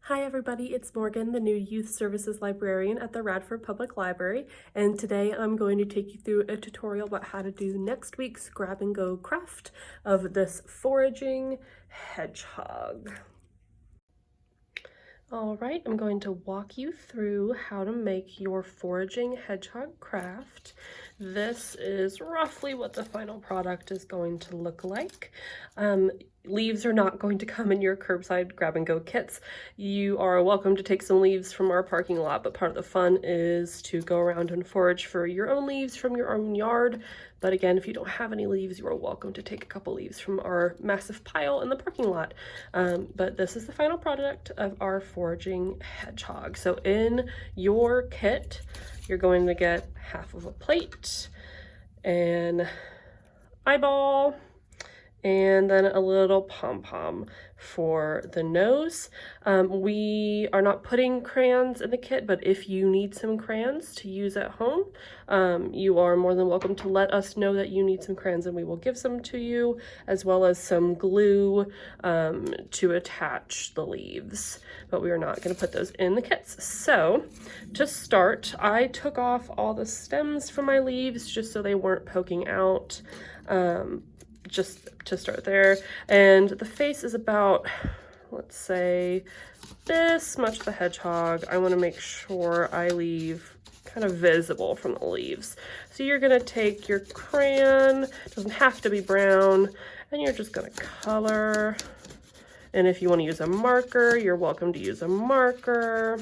Hi everybody, it's Morgan, the new Youth Services Librarian at the Radford Public Library, and today I'm going to take you through a tutorial about how to do next week's grab and go craft of this foraging hedgehog. All right, I'm going to walk you through how to make your foraging hedgehog craft. This is roughly what the final product is going to look like. Leaves are not going to come in your curbside grab and go kits. You are welcome to take some leaves from our parking lot, but part of the fun is to go around and forage for your own leaves from your own yard. But again, if you don't have any leaves, you are welcome to take a couple leaves from our massive pile in the parking lot. But this is the final product of our foraging hedgehog. So in your kit, you're going to get half of a plate, an eyeball, and then a little pom-pom for the nose. We are not putting crayons in the kit, but if you need some crayons to use at home, you are more than welcome to let us know that you need some crayons and we will give some to you, as well as some glue to attach the leaves, but we are not going to put those in the kits. So to start, I took off all the stems from my leaves just so they weren't poking out. Just to start there, and the face is about, let's say, this much of the hedgehog. I want to make sure I leave kind of visible from the leaves. So you're going to take your crayon, it doesn't have to be brown, and you're just going to color. And if you want to use a marker, you're welcome to use a marker.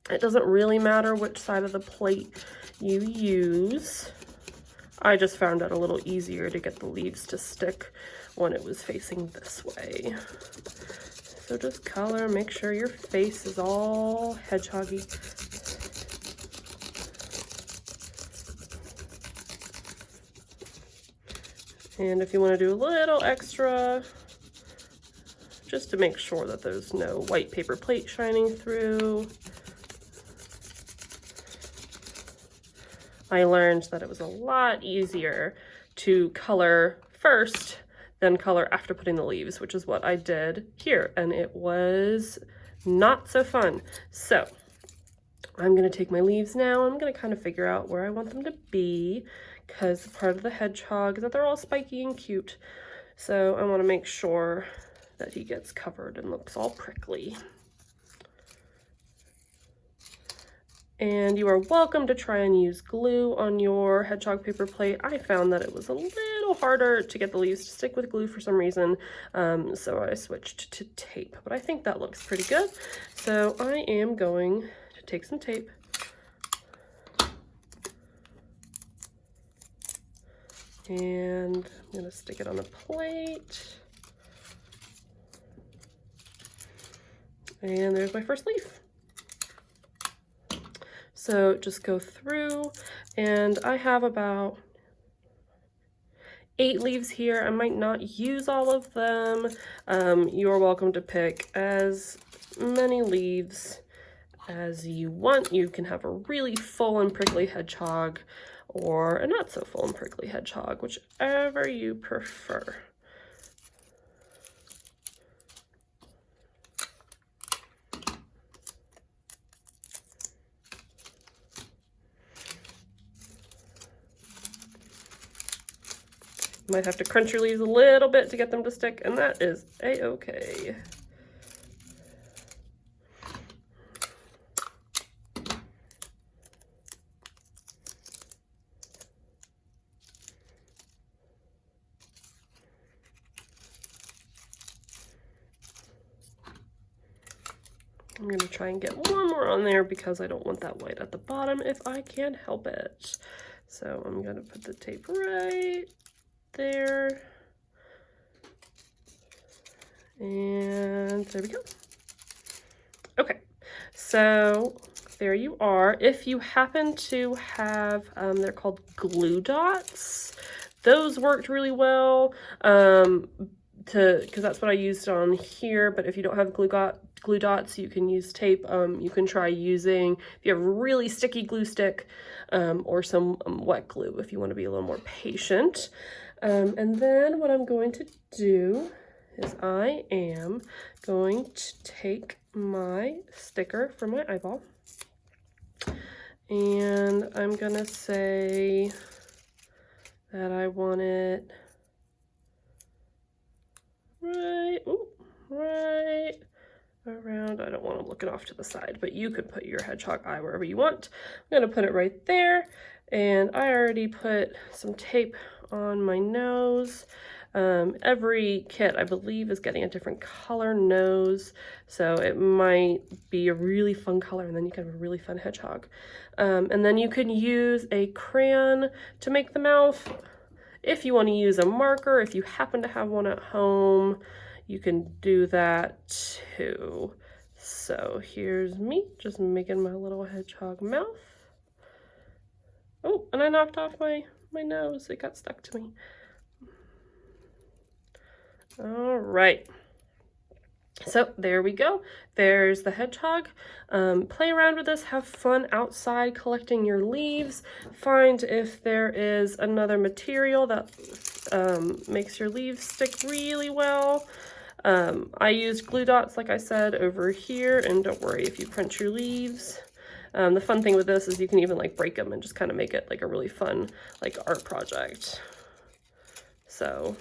It doesn't really matter which side of the plate you use. I just found it a little easier to get the leaves to stick when it was facing this way. So just color, make sure your face is all hedgehoggy. And if you want to do a little extra, just to make sure that there's no white paper plate shining through. I learned that it was a lot easier to color first than color after putting the leaves, which is what I did here, and it was not so fun. So I'm going to take my leaves now. I'm going to kind of figure out where I want them to be, because part of the hedgehog is that they're all spiky and cute. So I want to make sure that he gets covered and looks all prickly. And you are welcome to try and use glue on your hedgehog paper plate. I found that it was a little harder to get the leaves to stick with glue for some reason, so I switched to tape. But I think that looks pretty good. So I am going to take some tape and I'm going to stick it on a plate. And there's my first leaf. So just go through, and I have about 8 leaves here. I might not use all of them. You're welcome to pick as many leaves as you want. You can have a really full and prickly hedgehog or a not so full and prickly hedgehog, whichever you prefer. Might have to crunch your leaves a little bit to get them to stick, and that is a-okay. I'm going to try and get one more on there because I don't want that white at the bottom if I can help it. So I'm going to put the tape right there, and there we go. Okay, so there you are. If you happen to have, they're called glue dots. Those worked really well, because that's what I used on here. But if you don't have glue dots, you can use tape. You can try using, if you have a really sticky glue stick, or some wet glue if you want to be a little more patient. And then what I'm going to do is I am going to take my sticker for my eyeball. And I'm gonna say that I want it right around. I don't want to look it off to the side, but you could put your hedgehog eye wherever you want. I'm gonna put it right there, and I already put some tape on my nose. Every kit, I believe, is getting a different color nose, so it might be a really fun color, and then you can have a really fun hedgehog. And then you can use a crayon to make the mouth. If you want to use a marker, if you happen to have one at home, you can do that too. So here's me just making my little hedgehog mouth. Oh, and I knocked off my nose. It got stuck to me. All right. So there we go. There's the hedgehog. Play around with this, have fun outside collecting your leaves. Find if there is another material that makes your leaves stick really well. I used glue dots, like I said, over here, and don't worry if you crunch your leaves. The fun thing with this is you can even like break them and just kind of make it like a really fun like art project. So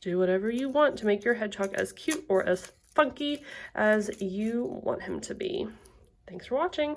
do whatever you want to make your hedgehog as cute or as funky as you want him to be. Thanks for watching.